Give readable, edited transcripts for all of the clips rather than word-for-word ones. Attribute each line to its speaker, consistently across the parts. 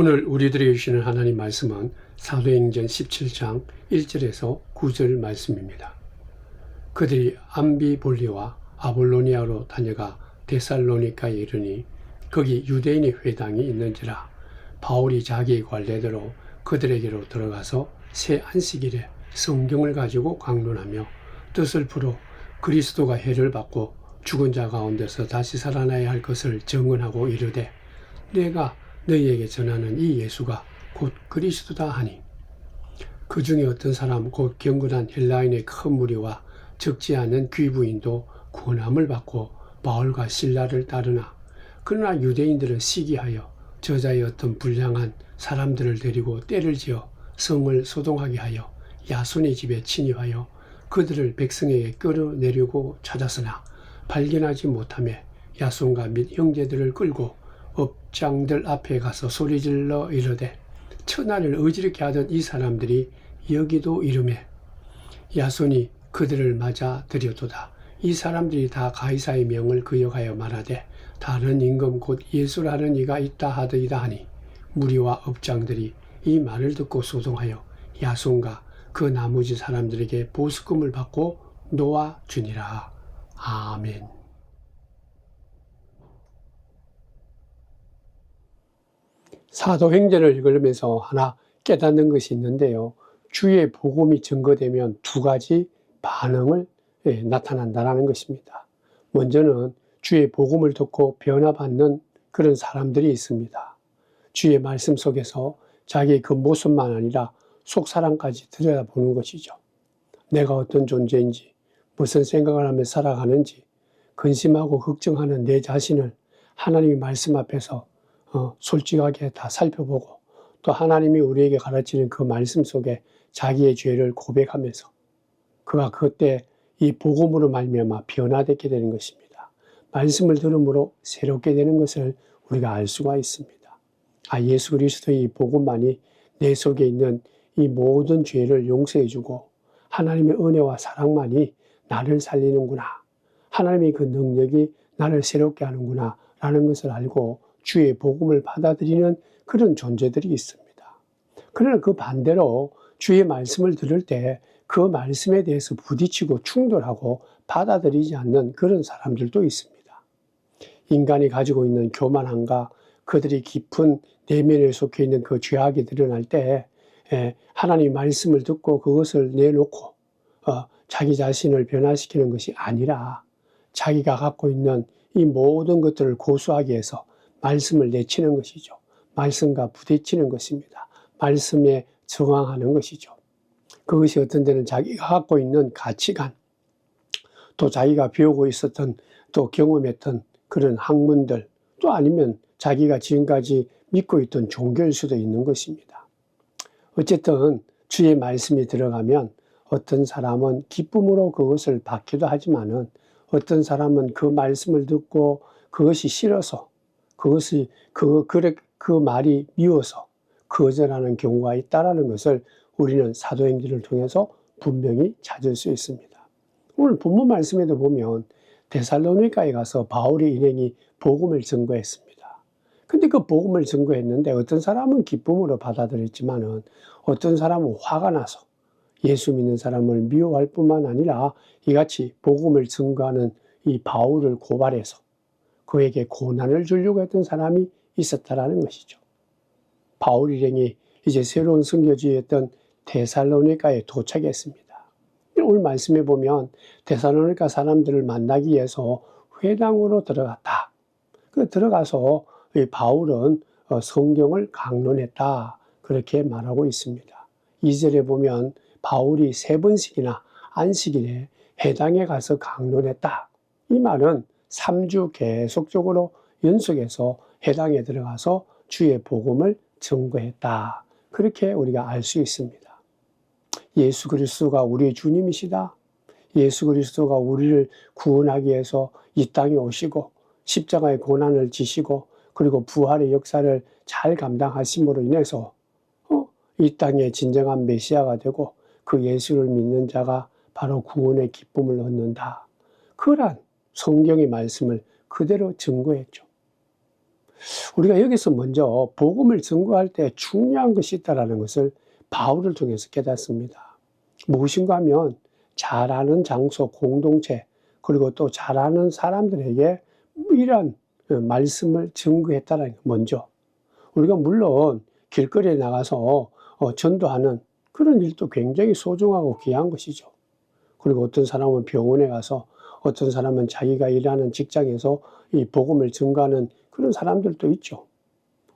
Speaker 1: 오늘 우리들에게 주시는 하나님 말씀은 사도행전 17장 1절에서 9절 말씀입니다. 그들이 암비볼리와 아볼로니아로 다녀가 데살로니카에 이르니 거기 유대인의 회당이 있는지라 바울이 자기의 관례대로 그들에게로 들어가서 새 안식일에 성경을 가지고 강론하며 뜻을 풀어 그리스도가 해를 받고 죽은 자 가운데서 다시 살아나야 할 것을 증언하고 이르되 내가 너희에게 전하는 이 예수가 곧 그리스도다 하니 그 중에 어떤 사람 곧 경건한 헬라인의 큰 무리와 적지 않은 귀부인도 구원함을 받고 바울과 실라를 따르나 그러나 유대인들은 시기하여 저자의 어떤 불량한 사람들을 데리고 때를 지어 성을 소동하게 하여 야손의 집에 침입하여 그들을 백성에게 끌어내려고 찾았으나 발견하지 못하며 야손과 및 형제들을 끌고 업장들 앞에 가서 소리질러 이르되 천하를 어지럽게 하던 이 사람들이 여기도 이르매 야손이 그들을 맞아 들여도다. 이 사람들이 다 가이사의 명을 거역하여 말하되 다른 임금 곧 예수라는 이가 있다 하더이다 하니 무리와 업장들이 이 말을 듣고 소동하여 야손과 그 나머지 사람들에게 보수금을 받고 놓아주니라. 아멘. 사도행전을 읽으면서 하나 깨닫는 것이 있는데요. 주의 복음이 증거되면 두 가지 반응을 나타난다는 것입니다. 먼저는 주의 복음을 듣고 변화받는 그런 사람들이 있습니다. 주의 말씀 속에서 자기의 그 모습만 아니라 속사람까지 들여다보는 것이죠. 내가 어떤 존재인지, 무슨 생각을 하며 살아가는지, 근심하고 걱정하는 내 자신을 하나님의 말씀 앞에서 솔직하게 다 살펴보고 또 하나님이 우리에게 가르치는 그 말씀 속에 자기의 죄를 고백하면서 그가 그때 이 복음으로 말미암아 변화되게 되는 것입니다. 말씀을 들음으로 새롭게 되는 것을 우리가 알 수가 있습니다. 예수 그리스도의 이 복음만이 내 속에 있는 이 모든 죄를 용서해주고 하나님의 은혜와 사랑만이 나를 살리는구나. 하나님의 그 능력이 나를 새롭게 하는구나 라는 것을 알고 주의 복음을 받아들이는 그런 존재들이 있습니다. 그러나 그 반대로 주의 말씀을 들을 때 그 말씀에 대해서 부딪히고 충돌하고 받아들이지 않는 그런 사람들도 있습니다. 인간이 가지고 있는 교만함과 그들이 깊은 내면에 속해 있는 그 죄악이 드러날 때 하나님 말씀을 듣고 그것을 내놓고 자기 자신을 변화시키는 것이 아니라 자기가 갖고 있는 이 모든 것들을 고수하기 위해서 말씀을 내치는 것이죠. 말씀과 부딪히는 것입니다. 말씀에 저항하는 것이죠. 그것이 어떤 때는 자기가 갖고 있는 가치관, 또 자기가 배우고 있었던 또 경험했던 그런 학문들, 또 아니면 자기가 지금까지 믿고 있던 종교일 수도 있는 것입니다. 어쨌든 주의 말씀이 들어가면 어떤 사람은 기쁨으로 그것을 받기도 하지만은 어떤 사람은 그 말씀을 듣고 그것이 싫어서 그것이 그 말이 미워서 거절하는 경우가 있다라는 것을 우리는 사도행전을 통해서 분명히 찾을 수 있습니다. 오늘 본문 말씀에도 보면 데살로니가에 가서 바울의 일행이 복음을 증거했습니다. 근데 그 복음을 증거했는데 어떤 사람은 기쁨으로 받아들였지만은 어떤 사람은 화가 나서 예수 믿는 사람을 미워할 뿐만 아니라 이같이 복음을 증거하는 이 바울을 고발해서 그에게 고난을 주려고 했던 사람이 있었다라는 것이죠. 바울 일행이 이제 새로운 선교지였던 데살로니가에 도착했습니다. 오늘 말씀에 보면 데살로니가 사람들을 만나기 위해서 회당으로 들어갔다. 들어가서 바울은 성경을 강론했다. 그렇게 말하고 있습니다. 2절에 보면 바울이 3번씩이나 안식일에 회당에 가서 강론했다. 이 말은 3주 계속적으로 연속해서 회당에 들어가서 주의 복음을 증거했다. 그렇게 우리가 알 수 있습니다. 예수 그리스도가 우리의 주님이시다. 예수 그리스도가 우리를 구원하기 위해서 이 땅에 오시고 십자가의 고난을 지시고 그리고 부활의 역사를 잘 감당하심으로 인해서 이 땅에 진정한 메시아가 되고 그 예수를 믿는 자가 바로 구원의 기쁨을 얻는다. 그러한 성경의 말씀을 그대로 증거했죠. 우리가 여기서 먼저 복음을 증거할 때 중요한 것이 있다는 것을 바울을 통해서 깨닫습니다. 무엇인가 하면 잘 아는 장소, 공동체, 그리고 또 잘 아는 사람들에게 이러한 말씀을 증거했다는 것. 먼저 우리가 물론 길거리에 나가서 전도하는 그런 일도 굉장히 소중하고 귀한 것이죠. 그리고 어떤 사람은 병원에 가서, 어떤 사람은 자기가 일하는 직장에서 이 복음을 증거하는 그런 사람들도 있죠.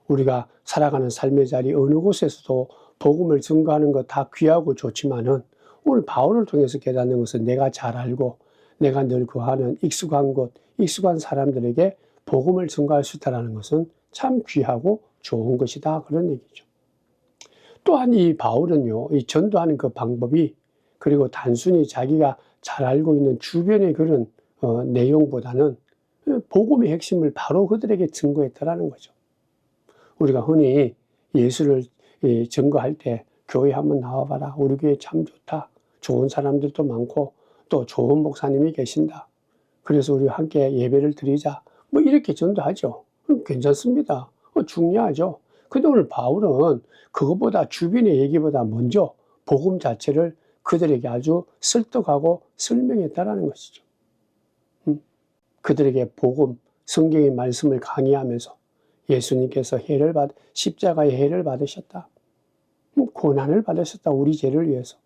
Speaker 1: 우리가 살아가는 삶의 자리 어느 곳에서도 복음을 증거하는 것 다 귀하고 좋지만은, 오늘 바울을 통해서 깨닫는 것은 내가 잘 알고 내가 늘 거하는 익숙한 곳, 익숙한 사람들에게 복음을 증거할 수 있다는 것은 참 귀하고 좋은 것이다, 그런 얘기죠. 또한 이 바울은요, 이 전도하는 그 방법이, 그리고 단순히 자기가 잘 알고 있는 주변의 그런 내용보다는 복음의 핵심을 바로 그들에게 증거했다라는 거죠. 우리가 흔히 예수를 증거할 때 교회 한번 나와봐라, 우리 교회 참 좋다, 좋은 사람들도 많고 또 좋은 목사님이 계신다, 그래서 우리 함께 예배를 드리자, 뭐 이렇게 전도하죠. 괜찮습니다. 중요하죠. 근데 오늘 바울은 그것보다, 주변의 얘기보다 먼저 복음 자체를 그들에게 아주 설득하고 설명했다라는 것이죠. 그들에게 복음, 성경의 말씀을 강의하면서 예수님께서 십자가의 해를 받으셨다, 고난을 받으셨다, 우리 죄를 위해서.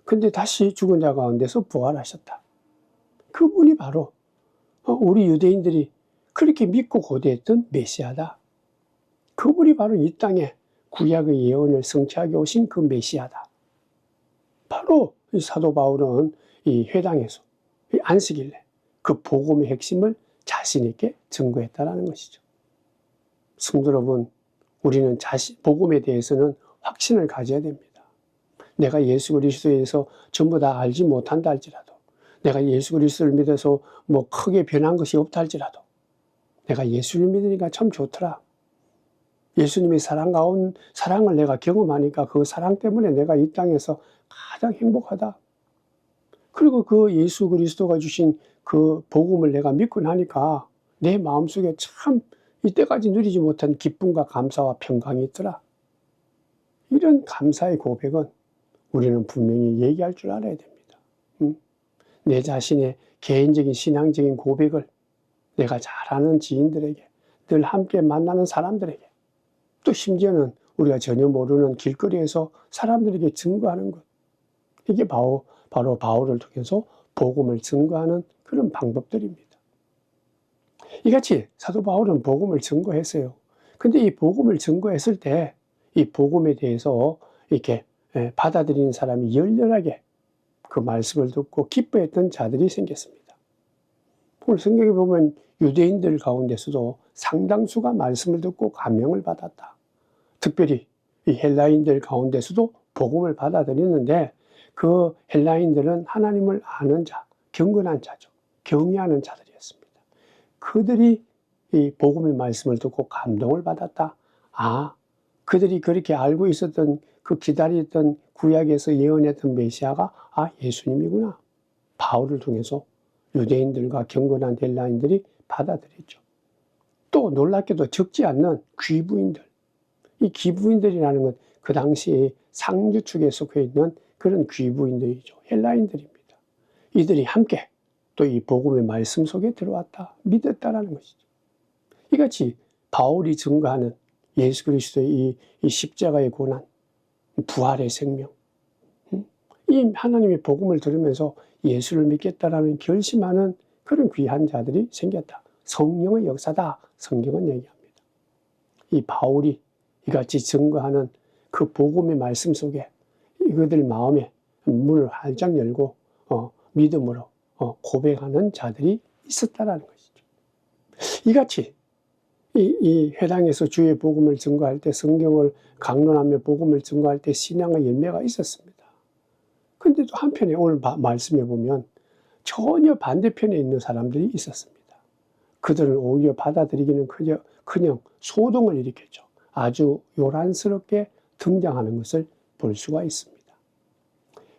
Speaker 1: 근데 다시 죽은 자 가운데서 부활하셨다. 그분이 바로 우리 유대인들이 그렇게 믿고 고대했던 메시아다. 그분이 바로 이 땅에 구약의 예언을 성취하게 오신 그 메시아다. 바로 이 사도 바울은 이 회당에서 이 안식일에 그 복음의 핵심을 자신 있게 증거했다라는 것이죠. 성도 여러분, 우리는 복음에 대해서는 확신을 가져야 됩니다. 내가 예수 그리스도에서 전부 다 알지 못한다 할지라도, 내가 예수 그리스도를 믿어서 뭐 크게 변한 것이 없다 할지라도, 내가 예수를 믿으니까 참 좋더라, 예수님의 사랑을 내가 경험하니까 그 사랑 때문에 내가 이 땅에서 가장 행복하다, 그리고 그 예수 그리스도가 주신 그 복음을 내가 믿고 나니까 내 마음속에 참 이때까지 누리지 못한 기쁨과 감사와 평강이 있더라. 이런 감사의 고백은 우리는 분명히 얘기할 줄 알아야 됩니다. 내 자신의 개인적인 신앙적인 고백을 내가 잘 아는 지인들에게, 늘 함께 만나는 사람들에게, 또 심지어는 우리가 전혀 모르는 길거리에서 사람들에게 증거하는 것, 이게 바로 바울을 통해서 복음을 증거하는 그런 방법들입니다. 이같이 사도 바울은 복음을 증거했어요. 근데 이 복음을 증거했을 때 이 복음에 대해서 이렇게 받아들이는 사람이 열렬하게 그 말씀을 듣고 기뻐했던 자들이 생겼습니다. 오늘 성경에 보면 유대인들 가운데서도 상당수가 말씀을 듣고 감명을 받았다. 특별히 이 헬라인들 가운데서도 복음을 받아들이는데, 그 헬라인들은 하나님을 아는 자, 경건한 자죠. 경외하는 자들이었습니다. 그들이 이 복음의 말씀을 듣고 감동을 받았다. 그들이 그렇게 알고 있었던, 그 기다렸던 구약에서 예언했던 메시아가 예수님이구나. 바울을 통해서 유대인들과 경건한 헬라인들이 받아들였죠. 또 놀랍게도 적지 않는 귀부인들, 이 귀부인들이라는 건 그 당시 상류 축에 속해 있는 그런 귀부인들이죠. 헬라인들입니다. 이들이 함께 또 이 복음의 말씀 속에 들어왔다, 믿었다라는 것이죠. 이같이 바울이 증거하는 예수 그리스도의 이 십자가의 고난, 부활의 생명, 이 하나님의 복음을 들으면서 예수를 믿겠다라는 결심하는 그런 귀한 자들이 생겼다. 성령의 역사다, 성경은 얘기합니다. 이 바울이 이같이 증거하는 그 복음의 말씀 속에 이들 마음에 문을 활짝 열고 믿음으로 고백하는 자들이 있었다라는 것이죠. 이같이 이 회당에서 주의 복음을 증거할 때, 성경을 강론하며 복음을 증거할 때 신앙의 열매가 있었습니다. 근데 또 한편에 오늘 말씀해 보면 전혀 반대편에 있는 사람들이 있었습니다. 그들은 오히려 받아들이기는 그냥 소동을 일으켰죠. 아주 요란스럽게 등장하는 것을 볼 수가 있습니다.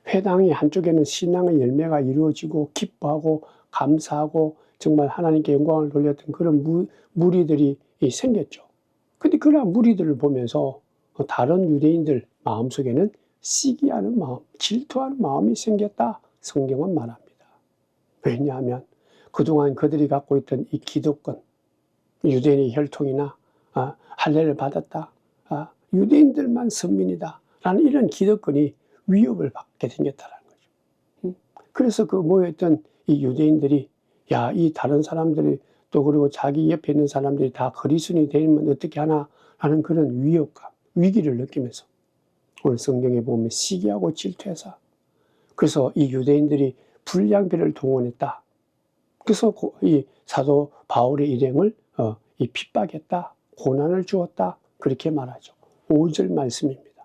Speaker 1: 회당의 한쪽에는 신앙의 열매가 이루어지고 기뻐하고 감사하고 정말 하나님께 영광을 돌렸던 그런 무리들이 생겼죠. 근데 그러한 무리들을 보면서 다른 유대인들 마음속에는 시기하는 마음, 질투하는 마음이 생겼다. 성경은 말합니다. 왜냐하면 그동안 그들이 갖고 있던 이 기득권, 유대인의 혈통이나 할례를 받았다. 유대인들만 선민이다. 라는 이런 기득권이 위협을 받게 생겼다는 거죠. 그래서 그 모여있던 이 유대인들이 이 다른 사람들이 또 그리고 자기 옆에 있는 사람들이 다 그리스도인이 되면 어떻게 하나 하는 그런 위협감, 위기를 느끼면서 오늘 성경에 보면 시기하고 질투해서 그래서 이 유대인들이 불량배를 동원했다. 그래서 이 사도 바울의 일행을 이 핍박했다. 고난을 주었다. 그렇게 말하죠. 5절 말씀입니다.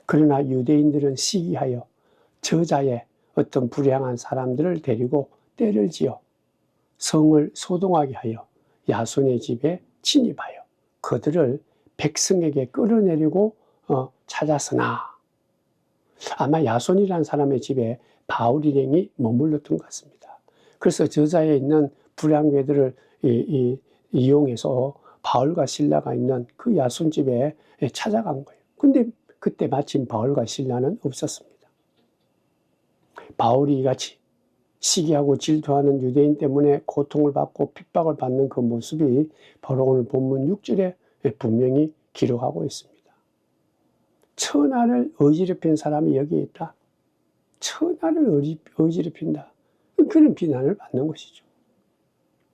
Speaker 1: 그러나 유대인들은 시기하여 저자의 어떤 불량한 사람들을 데리고 때를 지어 성을 소동하게 하여 야손의 집에 침입하여 그들을 백성에게 끌어내리고 찾았으나 아마 야손이라는 사람의 집에 바울 일행이 머물렀던 것 같습니다. 그래서 저자에 있는 불량배들을 이용해서 바울과 실라가 있는 그 야손 집에 찾아간 거예요. 근데 그때 마침 바울과 실라는 없었습니다. 바울이 이같이 시기하고 질투하는 유대인 때문에 고통을 받고 핍박을 받는 그 모습이 바로 오늘 본문 6절에 분명히 기록하고 있습니다. 천하를 어지럽힌 사람이 여기에 있다. 천하를 어지럽힌다. 그런 비난을 받는 것이죠.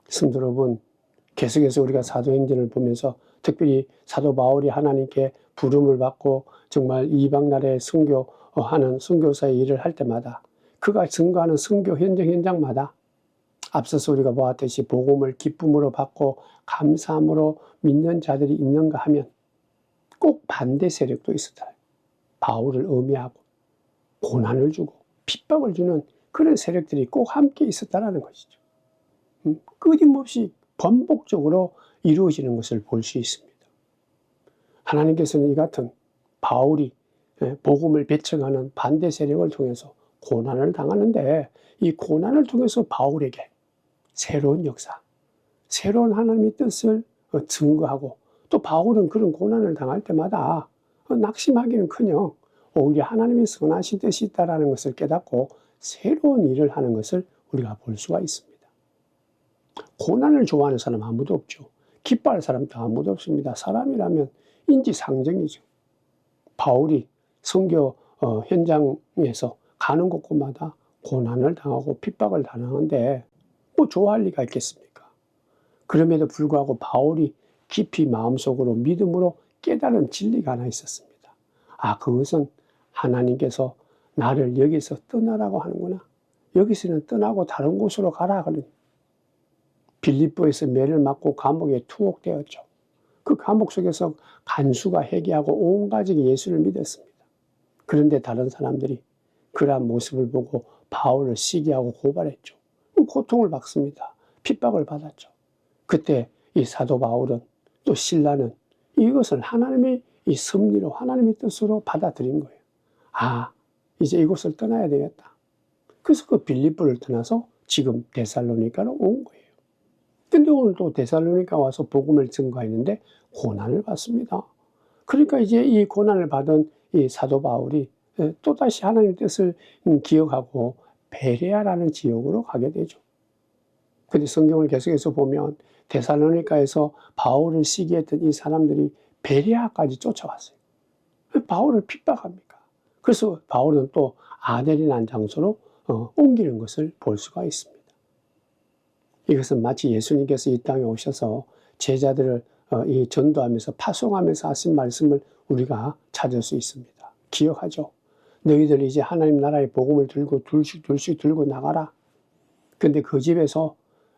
Speaker 1: 성도 여러분, 계속해서 우리가 사도행전을 보면서 특별히 사도 바울이 하나님께 부름을 받고 정말 이방 나라에 선교하는 선교사의 일을 할 때마다 그가 증거하는 선교 현장마다 앞서서 우리가 보았듯이 복음을 기쁨으로 받고 감사함으로 믿는 자들이 있는가 하면 꼭 반대 세력도 있었다. 바울을 음해하고 고난을 주고 핍박을 주는 그런 세력들이 꼭 함께 있었다는 것이죠. 끊임없이 반복적으로 이루어지는 것을 볼 수 있습니다. 하나님께서는 이 같은 바울이 복음을 배척하는 반대 세력을 통해서 고난을 당하는데 이 고난을 통해서 바울에게 새로운 역사, 새로운 하나님의 뜻을 증거하고 또 바울은 그런 고난을 당할 때마다 낙심하기는커녕 오히려 하나님의 선하신 뜻이 있다는 것을 깨닫고 새로운 일을 하는 것을 우리가 볼 수가 있습니다. 고난을 좋아하는 사람 아무도 없죠. 기뻐할 사람도 아무도 없습니다. 사람이라면 인지상정이죠. 바울이 선교 현장에서 가는 곳곳마다 고난을 당하고 핍박을 당하는데 뭐 좋아할 리가 있겠습니까? 그럼에도 불구하고 바울이 깊이 마음속으로 믿음으로 깨달은 진리가 하나 있었습니다. 그것은 하나님께서 나를 여기서 떠나라고 하는구나. 여기서는 떠나고 다른 곳으로 가라 그러니 빌립보에서 매를 맞고 감옥에 투옥되었죠. 그 감옥 속에서 간수가 회개하고 온 가족이 예수를 믿었습니다. 그런데 다른 사람들이 그러한 모습을 보고 바울을 시기하고 고발했죠. 고통을 받습니다. 핍박을 받았죠. 그때 이 사도 바울은 또 신라는 이것을 하나님의 이 섭리로 하나님의 뜻으로 받아들인 거예요. 이제 이곳을 떠나야 되겠다. 그래서 그 빌립보를 떠나서 지금 데살로니가로 온 거예요. 근데 오늘 또 데살로니가 와서 복음을 증거했는데 고난을 받습니다. 그러니까 이제 이 고난을 받은 이 사도 바울이 또다시 하나님의 뜻을 기억하고 베레아라는 지역으로 가게 되죠. 근데 성경을 계속해서 보면 데살로니가에서 바울을 시기했던 이 사람들이 베레아까지 쫓아왔어요. 바울을 핍박합니까? 그래서 바울은 또 아델이라는 장소로 옮기는 것을 볼 수가 있습니다. 이것은 마치 예수님께서 이 땅에 오셔서 제자들을 이 전도하면서 파송하면서 하신 말씀을 우리가 찾을 수 있습니다. 기억하죠? 너희들 이제 하나님 나라의 복음을 들고 둘씩 들고 나가라. 근데 그 집에서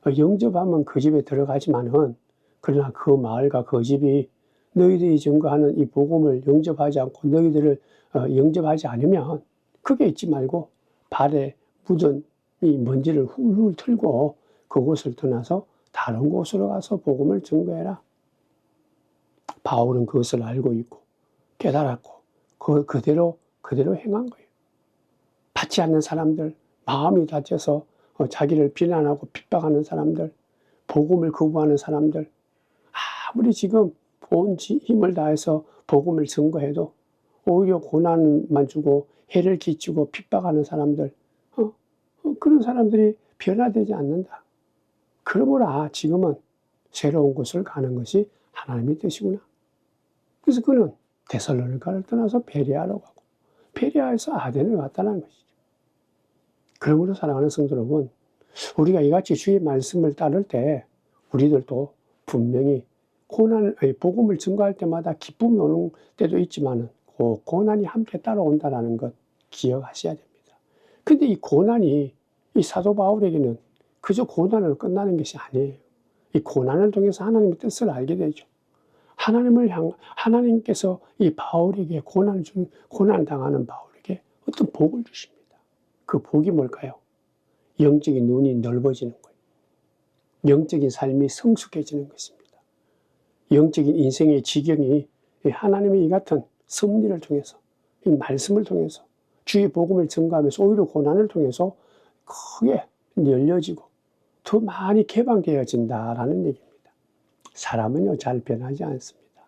Speaker 1: 영접하면 그 집에 들어가지만은 그러나 그 마을과 그 집이 너희들이 증거하는 이 복음을 영접하지 않고 너희들을 영접하지 않으면 그게 있지 말고 발에 묻은 이 먼지를 훌훌 털고 그곳을 떠나서 다른 곳으로 가서 복음을 증거해라. 바울은 그것을 알고 있고 깨달았고 그대로 행한 거예요. 받지 않는 사람들, 마음이 다쳐서 자기를 비난하고 핍박하는 사람들, 복음을 거부하는 사람들 아무리 지금 온 힘을 다해서 복음을 증거해도 오히려 고난만 주고 해를 끼치고 핍박하는 사람들, 그런 사람들이 변화되지 않는다. 그러므로 지금은 새로운 곳을 가는 것이 하나님의 뜻이구나. 그래서 그는 데살로니가를 떠나서 베레아로 가고 베레아에서 아덴을 갔다는 것이죠. 그러므로 사랑하는 성도 여러분, 우리가 이같이 주의 말씀을 따를 때 우리들도 분명히 복음을 증거할 때마다 기쁨이 오는 때도 있지만 고난이 함께 따라온다는 것 기억하셔야 됩니다. 근데 이 고난이 이 사도 바울에게는 그저 고난으로 끝나는 것이 아니에요. 이 고난을 통해서 하나님의 뜻을 알게 되죠. 하나님께서 이 바울에게 고난을 당하는 바울에게 어떤 복을 주십니다. 그 복이 뭘까요? 영적인 눈이 넓어지는 거예요. 영적인 삶이 성숙해지는 것입니다. 영적인 인생의 지경이 하나님의 이 같은 섭리를 통해서, 이 말씀을 통해서, 주의 복음을 증거하면서 오히려 고난을 통해서 크게 열려지고 더 많이 개방되어진다라는 얘기입니다. 사람은요, 잘 변하지 않습니다.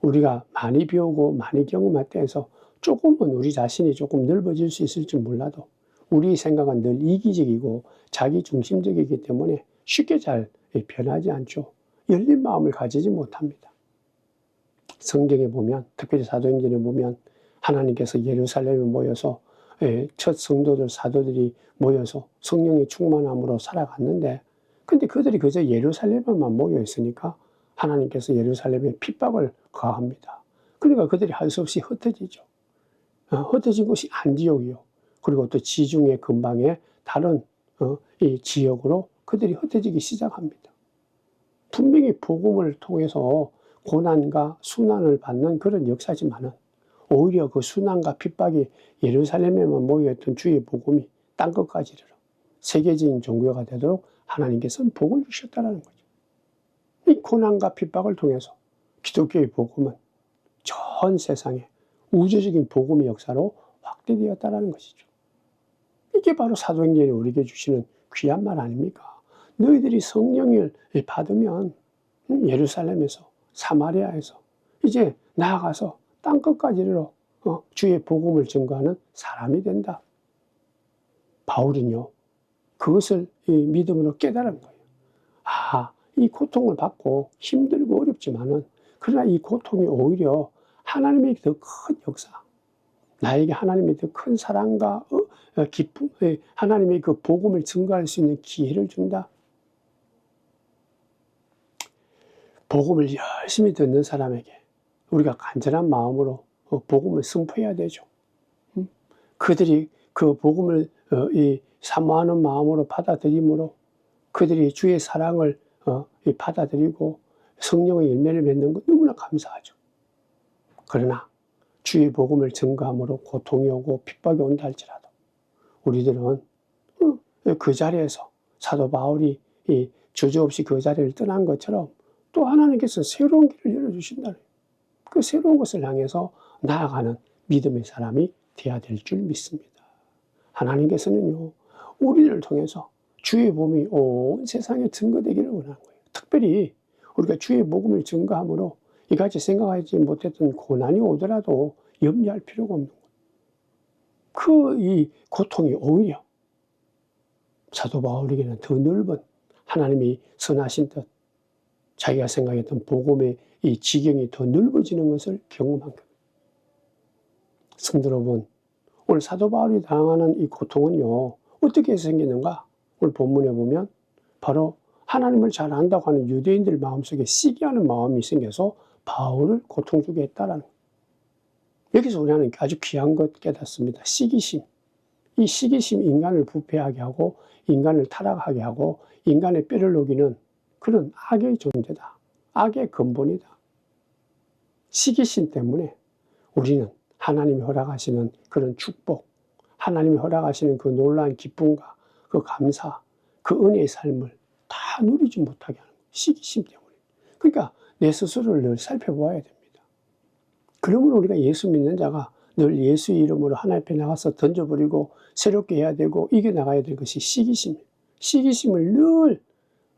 Speaker 1: 우리가 많이 배우고 많이 경험했다 해서 조금은 우리 자신이 조금 넓어질 수 있을지 몰라도 우리 생각은 늘 이기적이고 자기중심적이기 때문에 쉽게 잘 변하지 않죠. 열린 마음을 가지지 못합니다. 성경에 보면, 특별히 사도행전에 보면 하나님께서 예루살렘에 모여서 첫 성도들, 사도들이 모여서 성령의 충만함으로 살아갔는데, 근데 그들이 그저 예루살렘에만 모여 있으니까 하나님께서 예루살렘에 핍박을 가합니다. 그러니까 그들이 할 수 없이 흩어지죠. 흩어진 곳이 안디옥이요. 그리고 또 지중해 근방의 다른 이 지역으로 그들이 흩어지기 시작합니다. 분명히 복음을 통해서 고난과 순환을 받는 그런 역사지만은 오히려 그 순환과 핍박이 예루살렘에만 모여있던 주의 복음이 땅끝까지 이르러 세계적인 종교가 되도록 하나님께서는 복을 주셨다는 거죠. 이 고난과 핍박을 통해서 기독교의 복음은 전 세상에 우주적인 복음의 역사로 확대되었다는 것이죠. 이게 바로 사도행전이 우리에게 주시는 귀한 말 아닙니까? 너희들이 성령을 받으면 예루살렘에서 사마리아에서 이제 나아가서 땅끝까지 이르러 주의 복음을 증거하는 사람이 된다. 바울은요, 그것을 믿음으로 깨달은 거예요. 이 고통을 받고 힘들고 어렵지만은 그러나 이 고통이 오히려 하나님의 더 큰 역사, 나에게 하나님의 더 큰 사랑과 기쁨, 하나님의 그 복음을 증거할 수 있는 기회를 준다. 복음을 열심히 듣는 사람에게 우리가 간절한 마음으로 복음을 선포해야 되죠. 그들이 그 복음을 사모하는 마음으로 받아들임으로 그들이 주의 사랑을 받아들이고 성령의 열매를 맺는 것 너무나 감사하죠. 그러나 주의 복음을 증거함으로 고통이 오고 핍박이 온다 할지라도 우리들은 그 자리에서 사도 바울이 주저없이 그 자리를 떠난 것처럼 또 하나님께서 새로운 길을 열어주신다는 그 새로운 것을 향해서 나아가는 믿음의 사람이 되어야 될 줄 믿습니다. 하나님께서는요, 우리를 통해서 주의 복음이 온 세상에 증거되기를 원하는 거예요. 특별히 우리가 주의 복음을 증거함으로 이같이 생각하지 못했던 고난이 오더라도 염려할 필요가 없는 거예요. 이 고통이 오히려 사도 바울에게는 더 넓은 하나님이 선하신 뜻, 자기가 생각했던 복음의 이 지경이 더 넓어지는 것을 경험한 겁니다. 성도 여러분, 오늘 사도 바울이 당하는 이 고통은요, 어떻게 생기는가? 오늘 본문에 보면 바로 하나님을 잘 안다고 하는 유대인들 마음속에 시기하는 마음이 생겨서 바울을 고통 주게 했다라는 거예요. 여기서 우리는 아주 귀한 것 깨닫습니다. 시기심. 이 시기심 인간을 부패하게 하고 인간을 타락하게 하고 인간의 뼈를 녹이는 그런 악의 존재다. 악의 근본이다. 시기심 때문에 우리는 하나님이 허락하시는 그런 축복, 하나님이 허락하시는 그 놀라운 기쁨과 그 감사, 그 은혜의 삶을 다 누리지 못하게 하는 거예요. 시기심 때문에. 그러니까 내 스스로를 늘 살펴보아야 됩니다. 그러므로 우리가 예수 믿는 자가 늘 예수의 이름으로 하나님 앞에 나가서 던져버리고 새롭게 해야 되고 이겨나가야 될 것이 시기심이에요. 시기심을 늘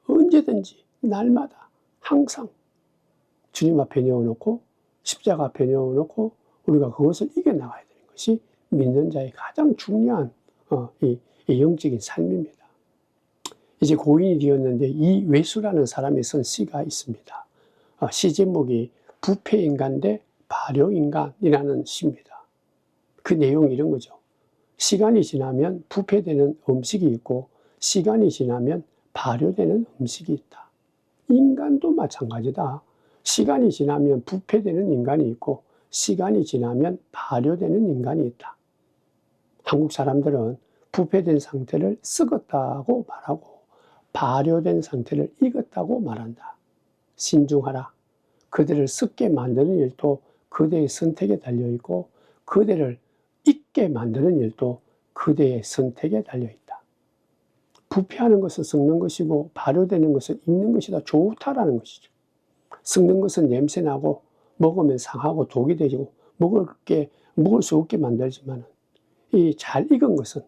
Speaker 1: 언제든지 날마다 항상 주님 앞에 내어놓고 십자가 앞에 내어놓고 우리가 그것을 이겨나가야 되는 것이 믿는 자의 가장 중요한 이 영적인 삶입니다. 이제 고인이 되었는데 이 외수라는 사람이 쓴 시가 있습니다. 시 제목이 부패인간 대 발효인간이라는 시입니다. 그 내용이 이런 거죠. 시간이 지나면 부패되는 음식이 있고 시간이 지나면 발효되는 음식이 있다. 인간도 마찬가지다. 시간이 지나면 부패되는 인간이 있고 시간이 지나면 발효되는 인간이 있다. 한국 사람들은 부패된 상태를 썩었다고 말하고 발효된 상태를 익었다고 말한다. 신중하라. 그대를 썩게 만드는 일도 그대의 선택에 달려있고 그대를 익게 만드는 일도 그대의 선택에 달려있다. 부패하는 것은 썩는 것이고 발효되는 것은 익는 것이 더 좋다라는 것이죠. 썩는 것은 냄새나고 먹으면 상하고 독이 되고 먹을 수 없게 만들지만 이 잘 익은 것은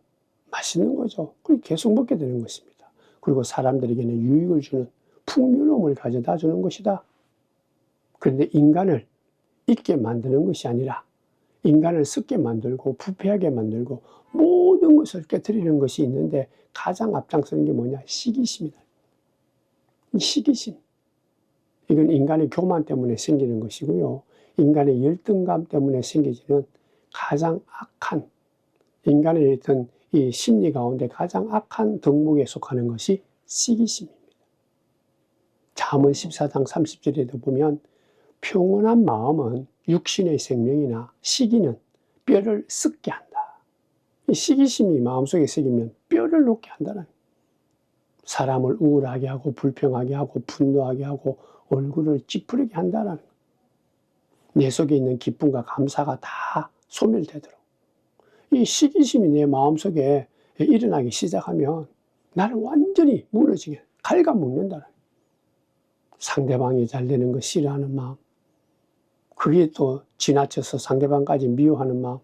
Speaker 1: 맛있는 거죠. 그리고 계속 먹게 되는 것입니다. 그리고 사람들에게는 유익을 주는 풍요로움을 가져다 주는 것이다. 그런데 인간을 익게 만드는 것이 아니라 인간을 썩게 만들고 부패하게 만들고 모든 것을 깨트리는 것이 있는데 가장 앞장서는 게 뭐냐? 시기심이다. 이 시기심. 이건 인간의 교만 때문에 생기는 것이고요. 인간의 열등감 때문에 생기지는 가장 악한 인간의 어떤 이 심리 가운데 가장 악한 덕목에 속하는 것이 시기심입니다. 잠언 14장 30절에도 보면 평온한 마음은 육신의 생명이나 시기는 뼈를 썩게 한다. 이 시기심이 마음속에 새기면 뼈를 녹게 한다는 거예요. 사람을 우울하게 하고 불평하게 하고 분노하게 하고 얼굴을 찌푸리게 한다는 거예요. 내 속에 있는 기쁨과 감사가 다 소멸되도록. 이 시기심이 내 마음속에 일어나기 시작하면 나를 완전히 무너지게 갉아먹는다는 거예요. 상대방이 잘 되는 거 싫어하는 마음, 그게 또 지나쳐서 상대방까지 미워하는 마음,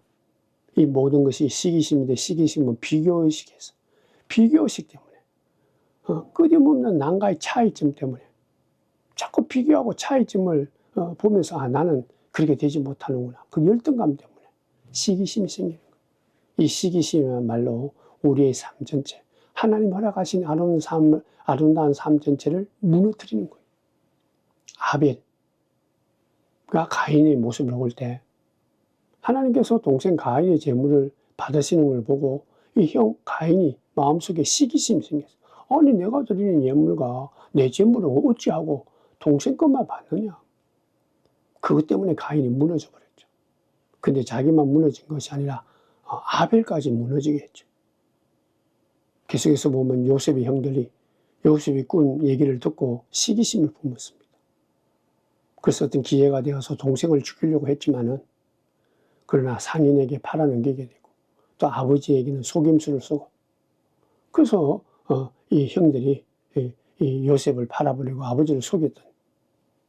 Speaker 1: 이 모든 것이 시기심인데 시기심은 비교의식에서 비교의식 때문에 끊임없는 난과의 차이점 때문에 자꾸 비교하고 차이점을 보면서 나는 그렇게 되지 못하는구나. 그 열등감 때문에 시기심이 생기는 거예요. 이 시기심이야말로 우리의 삶 전체, 하나님 허락하신 아름다운 삶 전체를 무너뜨리는 거예요. 아벨가 가인의 모습을 볼 때 하나님께서 동생 가인의 재물을 받으시는 걸 보고 이 형 가인이 마음속에 시기심이 생겼어요. 아니 내가 드리는 예물과 내 재물을 어찌하고 동생 것만 받느냐. 그것 때문에 가인이 무너져 버렸죠. 근데 자기만 무너진 것이 아니라 아벨까지 무너지게 했죠. 계속해서 보면 요셉의 형들이 요셉이 꾼 얘기를 듣고 시기심을 품었습니다. 그래서 어떤 기회가 되어서 동생을 죽이려고 했지만은 그러나 상인에게 팔아넘기게 되고 또 아버지에게는 속임수를 쓰고 그래서 이 형들이 이 요셉을 팔아버리고 아버지를 속였던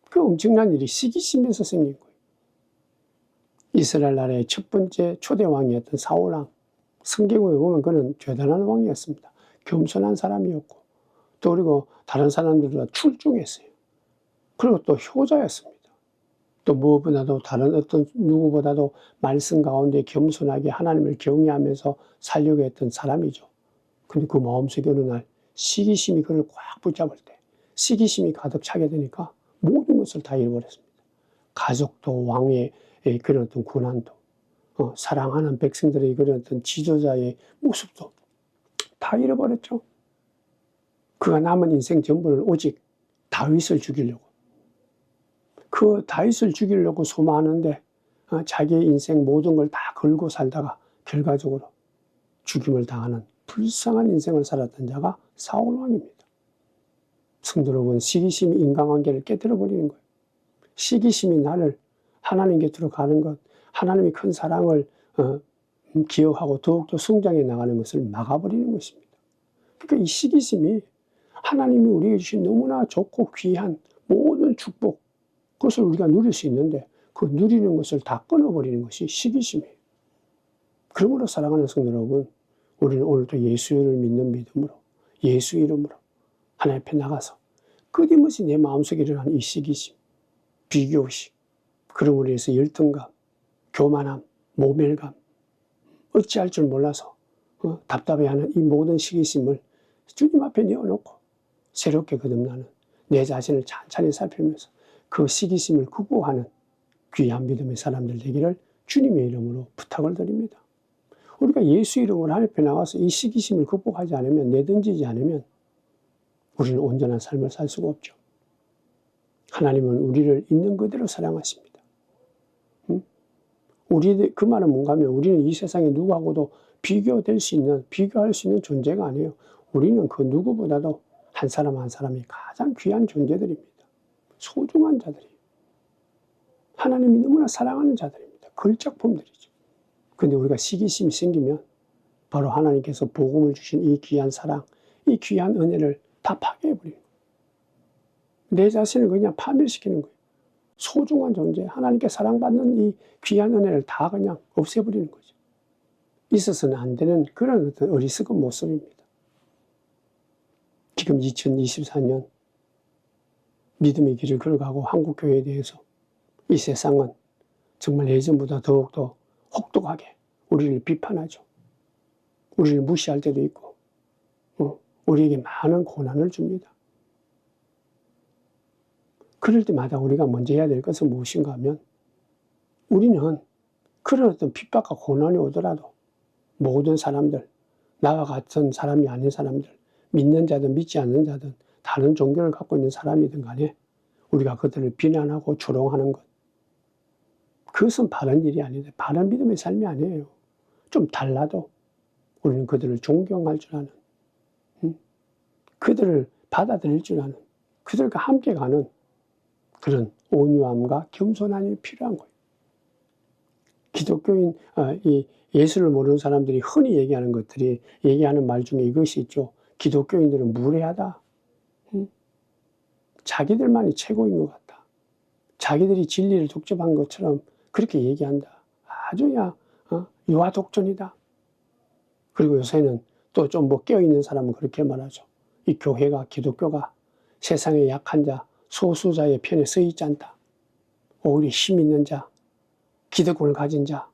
Speaker 1: 그 엄청난 일이 시기심에서 생긴 거예요. 이스라엘 나라의 첫 번째 초대 왕이었던 사울왕, 성경에 보면 그는 대단한 왕이었습니다. 겸손한 사람이었고 또 그리고 다른 사람들보다 출중했어요. 그리고 또 효자였습니다. 또 무엇보다도 다른 어떤 누구보다도 말씀 가운데 겸손하게 하나님을 경외하면서 살려고 했던 사람이죠. 근데 그 마음속에 어느 날 시기심이 그를 꽉 붙잡을 때 시기심이 가득 차게 되니까 모든 것을 다 잃어버렸습니다. 가족도 왕의 그런 어떤 고난도 사랑하는 백성들의 그런 어떤 지도자의 모습도 다 잃어버렸죠. 그가 남은 인생 전부를 오직 다윗을 죽이려고 그 다윗을 죽이려고 소망하는데 자기의 인생 모든 걸 다 걸고 살다가 결과적으로 죽임을 당하는 불쌍한 인생을 살았던 자가 사울왕입니다. 성도 여러분, 시기심이 인간관계를 깨뜨려버리는 거예요. 시기심이 나를 하나님 곁으로 가는 것, 하나님의 큰 사랑을 기억하고 더욱더 성장해 나가는 것을 막아버리는 것입니다. 그러니까 이 시기심이 하나님이 우리에게 주신 너무나 좋고 귀한 모든 축복, 그것을 우리가 누릴 수 있는데 그 누리는 것을 다 끊어버리는 것이 시기심이에요. 그러므로 사랑하는 성도 여러분, 우리는 오늘도 예수를 믿는 믿음으로 예수 이름으로 하나님 앞에 나가서 끊임없이 내 마음속에 일어나는 이 시기심, 비교의식, 그러므로 인해서 열등감, 교만함, 모멸감, 어찌할 줄 몰라서 답답해하는 이 모든 시기심을 주님 앞에 내어놓고 새롭게 거듭나는 내 자신을 찬찬히 살피면서 그 시기심을 극복하는 귀한 믿음의 사람들 되기를 주님의 이름으로 부탁을 드립니다. 우리가 예수 이름으로 하나님 앞에 나와서 이 시기심을 극복하지 않으면, 내던지지 않으면 우리는 온전한 삶을 살 수가 없죠. 하나님은 우리를 있는 그대로 사랑하십니다. 그 말은 뭔가 하면 우리는 이 세상에 누구하고도 비교할 수 있는 존재가 아니에요. 우리는 그 누구보다도 한 사람 한 사람이 가장 귀한 존재들입니다. 소중한 자들이에요. 하나님이 너무나 사랑하는 자들입니다. 걸작품들이죠. 그런데 우리가 시기심이 생기면 바로 하나님께서 복음을 주신 이 귀한 사랑, 이 귀한 은혜를 다 파괴해버려요. 내 자신을 그냥 파멸시키는 거예요. 소중한 존재, 하나님께 사랑받는 이 귀한 은혜를 다 그냥 없애버리는 거죠. 있어서는 안 되는 그런 어떤 어리석은 모습입니다. 지금 2024년 믿음의 길을 걸어가고 한국교회에 대해서 이 세상은 정말 예전보다 더욱더 혹독하게 우리를 비판하죠. 우리를 무시할 때도 있고 우리에게 많은 고난을 줍니다. 그럴 때마다 우리가 먼저 해야 될 것은 무엇인가 하면 우리는 그런 어떤 핍박과 고난이 오더라도 모든 사람들, 나와 같은 사람이 아닌 사람들, 믿는 자든 믿지 않는 자든 다른 종교를 갖고 있는 사람이든 간에 우리가 그들을 비난하고 조롱하는 것, 그것은 바른 일이 아닌데 바른 믿음의 삶이 아니에요. 좀 달라도 우리는 그들을 존경할 줄 아는, 그들을 받아들일 줄 아는, 그들과 함께 가는 그런 온유함과 겸손함이 필요한 거예요. 기독교인, 이 예수를 모르는 사람들이 흔히 얘기하는 말 중에 이것이 있죠. 기독교인들은 무례하다. 자기들만이 최고인 것 같다. 자기들이 진리를 독점한 것처럼 그렇게 얘기한다. 아주 유아독존이다. 그리고 요새는 또 좀 깨어있는 사람은 그렇게 말하죠. 이 교회가, 기독교가 세상의 약한 자, 소수자의 편에 서 있지 않다. 오히려 힘 있는 자, 기득권을 가진 자,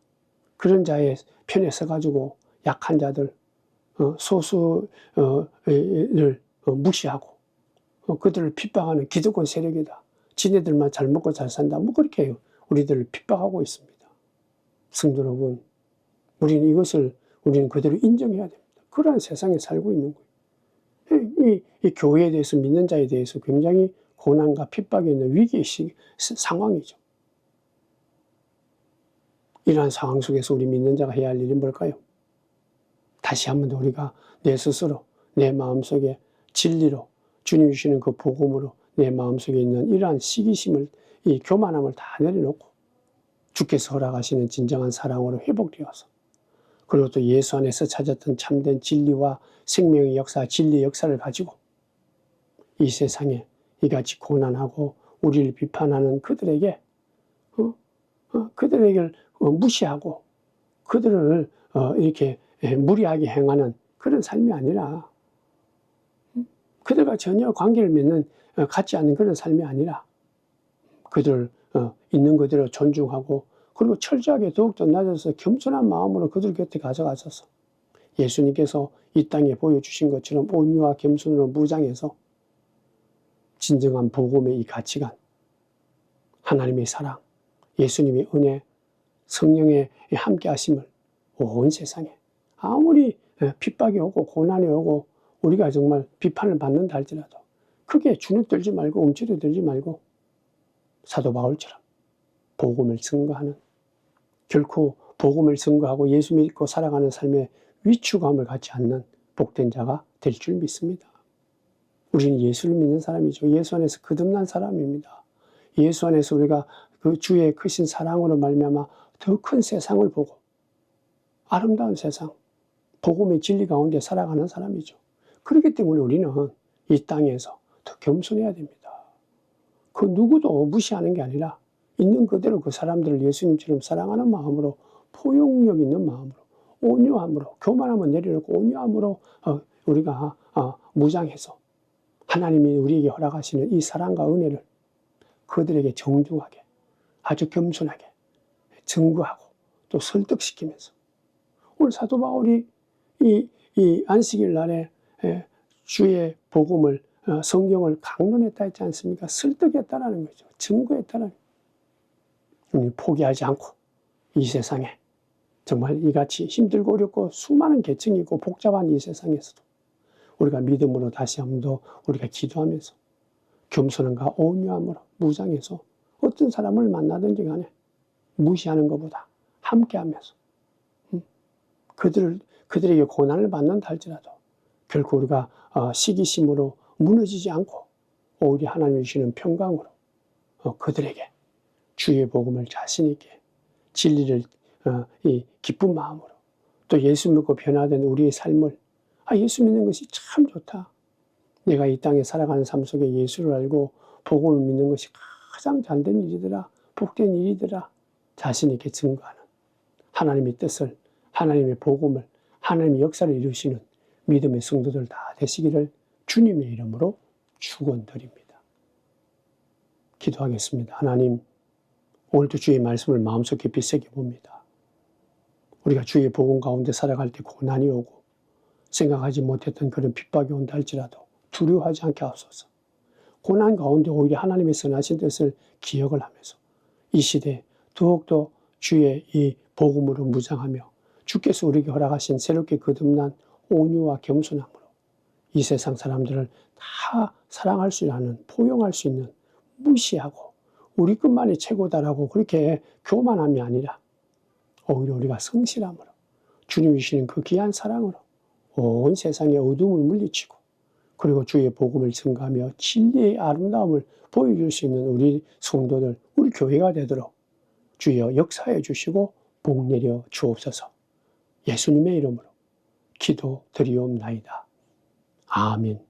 Speaker 1: 그런 자의 편에 서가지고 약한 자들, 소수를 무시하고 그들을 핍박하는 기득권 세력이다. 지네들만 잘 먹고 잘 산다. 그렇게 우리들을 핍박하고 있습니다. 성도 여러분, 우리는 그대로 인정해야 됩니다. 그러한 세상에 살고 있는 거예요. 이 교회에 대해서, 믿는 자에 대해서 굉장히 고난과 핍박이 있는 위기의 상황이죠. 이러한 상황 속에서 우리 믿는 자가 해야 할 일이 뭘까요? 다시 한 번 더 우리가 내 스스로, 내 마음속에 진리로, 주님 주시는 그 복음으로 내 마음속에 있는 이러한 시기심을, 이 교만함을 다 내려놓고 주께서 허락하시는 진정한 사랑으로 회복되어서, 그리고 또 예수 안에서 찾았던 참된 진리와 생명의 역사, 진리의 역사를 가지고 이 세상에 이같이 고난하고 우리를 비판하는 그들에게 그들에게 무시하고 그들을 이렇게 무리하게 행하는 그런 삶이 아니라, 그들과 전혀 관계를 맺는, 갖지 않는 그런 삶이 아니라 그들 있는 그대로 존중하고, 그리고 철저하게 더욱더 낮아서 겸손한 마음으로 그들 곁에 가져가셔서 예수님께서 이 땅에 보여주신 것처럼 온유와 겸손으로 무장해서 진정한 복음의 이 가치관, 하나님의 사랑, 예수님의 은혜, 성령의 함께 하심을 온 세상에, 아무리 핍박이 오고 고난이 오고 우리가 정말 비판을 받는다 할지라도 크게 주눅들지 말고 움츠러들지 말고 사도 바울처럼 복음을 증거하는, 결코 복음을 증거하고 예수 믿고 살아가는 삶에 위축감을 갖지 않는 복된 자가 될 줄 믿습니다. 우리는 예수를 믿는 사람이죠. 예수 안에서 거듭난 사람입니다. 예수 안에서 우리가 그 주의 크신 사랑으로 말미암아 더 큰 세상을 보고 아름다운 세상, 복음의 진리 가운데 살아가는 사람이죠. 그렇기 때문에 우리는 이 땅에서 더 겸손해야 됩니다. 그 누구도 무시하는 게 아니라 있는 그대로 그 사람들을 예수님처럼 사랑하는 마음으로, 포용력 있는 마음으로, 온유함으로, 교만함을 내려놓고 온유함으로 우리가 무장해서 하나님이 우리에게 허락하시는 이 사랑과 은혜를 그들에게 정중하게, 아주 겸손하게 증거하고 또 설득시키면서, 오늘 사도 바울이 이 안식일 날에 주의 복음을, 성경을 강론했다 했지 않습니까? 설득했다라는 거죠. 증거했다라는 거죠. 우리 포기하지 않고 이 세상에 정말 이같이 힘들고 어렵고 수많은 계층이 있고 복잡한 이 세상에서도 우리가 믿음으로 다시 한 번 더 우리가 기도하면서 겸손함과 온유함으로 무장해서 어떤 사람을 만나든지 간에 무시하는 것보다 함께하면서 그들에게 고난을 받는다 할지라도 결코 우리가 시기심으로 무너지지 않고 오히려 하나님이 주시는 평강으로 그들에게 주의 복음을 자신 있게 진리를 이 기쁜 마음으로 또 예수 믿고 변화된 우리의 삶을 예수 믿는 것이 참 좋다. 내가 이 땅에 살아가는 삶 속에 예수를 알고 복음을 믿는 것이 가장 잘된 일이더라. 복된 일이더라. 자신 있게 증거하는 하나님의 뜻을, 하나님의 복음을, 하나님의 역사를 이루시는 믿음의 성도들 다 되시기를 주님의 이름으로 축원드립니다. 기도하겠습니다. 하나님, 오늘도 주의 말씀을 마음속 깊이 새겨봅니다. 우리가 주의 복음 가운데 살아갈 때 고난이 오고 생각하지 못했던 그런 핍박이 온다 할지라도 두려워하지 않게 하옵소서. 고난 가운데 오히려 하나님의 선하신 뜻을 기억을 하면서 이 시대에 더욱더 주의 이 복음으로 무장하며 주께서 우리에게 허락하신 새롭게 거듭난 온유와 겸손함으로 이 세상 사람들을 다 사랑할 수 있는, 포용할 수 있는, 무시하고 우리 것만이 최고다라고 그렇게 교만함이 아니라 오히려 우리가 성실함으로 주님이 주시는 그 귀한 사랑으로 온 세상의 어둠을 물리치고 그리고 주의 복음을 증거하며 진리의 아름다움을 보여줄 수 있는 우리 성도들, 우리 교회가 되도록 주여 역사해 주시고 복 내려 주옵소서. 예수님의 이름으로 기도드리옵나이다. 아멘.